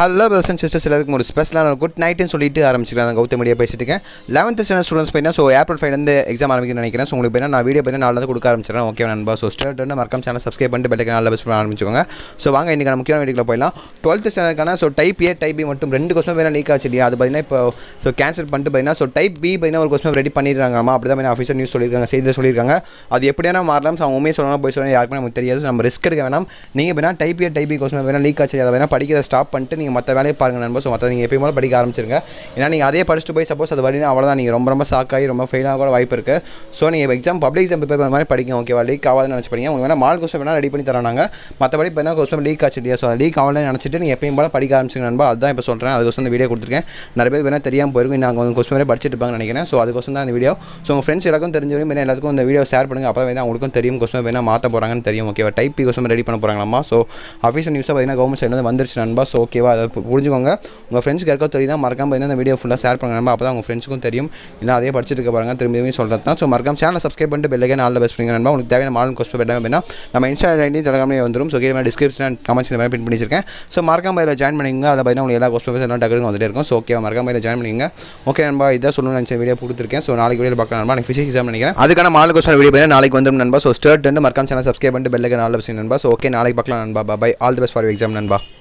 Hello brothers and sisters எல்லாருக்கும் ஒரு ஸ்பெஷலான குட் நைட்னு சொல்லிட்டு ஆரம்பிச்சிருக்கேன். கௌதம் மீடியா பேசிட்டு இருக்கேன். 11th ஸ்டாண்டர்ட் ஸ்டூடெண்ட்ஸ் பையனா ஸோ ஏப்ரல் 5 எக்ஸாம் ஆரம்பிக்கணும்னு நினைக்கிறேன். ஸோ உங்களுக்கு நான் வீடியோ பற்றி நாளில் கொடுக்க ஆரம்பிச்சிடறேன். ஓகே நண்பா. ஸோ ஸ்டார்ட் மறக்காம சேனல் சப்ஸ்கிரைப் பண்ணிட்டு பெல்லைக்கான நல்ல பெஸ்ட் பண்ண ஆரம்பிச்சுக்கோங்க. ஸோ வாங்க இன்றைக்கான முக்கியமான வீடியோவில் போயிடலாம். 12th ஸ்டாண்டர்டுக்கான so type A type B மட்டும் 2 கொஸ்டின் வேணால் லீக் ஆச்சு இல்லையா? அது பார்த்தீங்கன்னா இப்போ ஸோ கேன்சல் பண்ணிட்டு பார்த்தீங்கன்னா ஸோ டைப் பி பார்த்தீங்கன்னா ஒரு கொஸ்டின் ரெடி பண்ணிடுறாங்கம்மா. அப்படி தான் ஆஃபீஸர் நியூஸ் சொல்லியிருக்காங்க, செய்தி சொல்லியிருக்காங்க. அது எப்படியான மாறலாம். ஸோ அவங்க உண்மையை சொல்லணும் போய் சொல்லணும் யாருக்குமே நமக்கு தெரியாது. நம்ம ரிஸ்க் எடுக்க வேணாம். நீங்கள் வேணால் type A type B question வேணால் லீக் ஆச்சு அதை வேணால் படிக்கிறத ஸ்டாப் பண்ணிட்டு நீங்கள் மற்ற வேலையை பாருங்கள் நண்பா. ஸோ மற்ற நீங்கள் எப்பயும் போல படிக்க ஆரம்பிச்சிருங்க. ஏன்னா நீங்கள் அதே படிச்சுட்டு போய் சப்போஸ் அது வழினா அவ்வளோதான், நீங்கள் ரொம்ப ஷாக்காகி ரொம்ப ஃபெயிலாக கூட வாய்ப்பு இருக்குது. ஸோ நீங்கள் எக்ஸாம் பப்ளிக் எக்ஸாம் ப்ரிப்பேர் பண்ண மாதிரி படிங்க. ஓகேவா? லீக் ஆகாதுன்னு நினச்சி படிங்க. உங்களுக்கு வேணால் மால் கொஸ்டின் வேணால் ரெடி பண்ணி தராங்க. மற்றபடி பார்த்தீங்கன்னா கொஸ்டின் லீக் ஆச்சு இல்லையா? ஸோ அது லீக் ஆகலன்னு நினச்சிட்டு நீங்கள் எப்பயும் போல படிக்க ஆரம்பிச்சிங்க நண்பா. அதுதான் இப்போ சொல்கிறேன். அதுக்கோசம் இந்த வீடியோ கொடுத்துருக்கேன். நிறைய பேர் வேணால் தெரியாமல் போயிருக்கும். நாங்கள் வந்து கொஸ்டின் வரை படிச்சுட்டு இருப்பாங்கன்னு நினைக்கிறேன். ஸோ அதுக்கோசம் தான் இந்த வீடியோ. ஸோ உங்கள் ஃப்ரெண்ட்ஸ் எல்லாருக்கும் தெரிஞ்சவரையும் வேணால் எல்லாத்துக்கும் இந்த வீடியோ ஷேர் பண்ணுங்கள். அப்போ வேணால் அவங்களுக்கும் தெரியும் கொஸ்டின் வேணால் மாற்ற போகிறாங்கன்னு தெரியும். ஓகேவா? டைப் பி கொஸ்டின் ரெடி பண்ண போகிறாங்களாமா. ஸோ ஆஃபீஷியல் நியூஸாக பார்த்தீங்கன்னா கவர்மெண்ட் சைட்லேருந்து வந்துருச்சு நண்பா. ஸோ ஓகேவா? அதை புரிஞ்சுக்கோங்க. உங்கள் ஃப்ரெண்ட்ஸ்க்கு யாருக்கோ தெரியும் தான் மறக்காம இந்த வீடியோ ஃபுல்லாக ஷேர் பண்ணுங்க நண்பா. அப்போ தான் உங்கள் ஃப்ரெண்ட்ஸுக்கும் தெரியும். இல்லை அதே படிச்சுட்டு இருக்க பாருங்க திரும்பியும் சொல்கிறது தான். ஸோ மறக்காம சேனல் சப்ஸ்கிரைப் பண்ணிட்டு பெல்லைக்கான ஆல் தி பெஸ்ட் பண்ணுங்க நண்பா. உங்களுக்கு தேவையான மாடல் கொஸ்டின் வேண்டாம் அப்படின்னா நம்ம இன்ஸ்டா ஐடி டெலிகிராம்லேயே வந்துடும். ஸோ கீழே டிஸ்கிரிப்ஷன் அண்ட் கமெண்ட்ஸ் இந்த மாதிரி பின் பண்ணிச்சிருக்கேன். ஸோ மறக்காம இதில் ஜாயின் பண்ணிங்க. அதை பார்த்தீங்கன்னா உங்களுக்கு எல்லா கொஸ்டின் எல்லாம் டக்குனு வந்துட்டே இருக்கும். ஸோ ஓகே மறக்காம இதில் ஜாயின் பண்ணிங்க. ஓகே நண்பா, இதான் சொல்லணும்னு நினச்ச வீடியோ கொடுத்துருக்கேன். ஸோ நாளைக்கு வீடியோ பார்க்கலாம் நண்பா. எனக்கு ஃபிசிக்ஸ் எக்ஸாம் நினைக்கிறேன். அதுக்கான மாடல் கொஸ்டின் வீடியோ பார்த்தீங்கன்னா நாளைக்கு வந்துடும் நண்பா. ஸோ ஸ்டார்ட் மறக்காம சேனல் சப்ஸ்கிரைப் பண்ணிட்டு பெல்லைக்கான ஆல் தி பெஸ்ட் நண்பா. ஸோ ஓகே நாளைக்கு பார்க்கலாம் நண்பா. Bye all the best for exam நண்பா.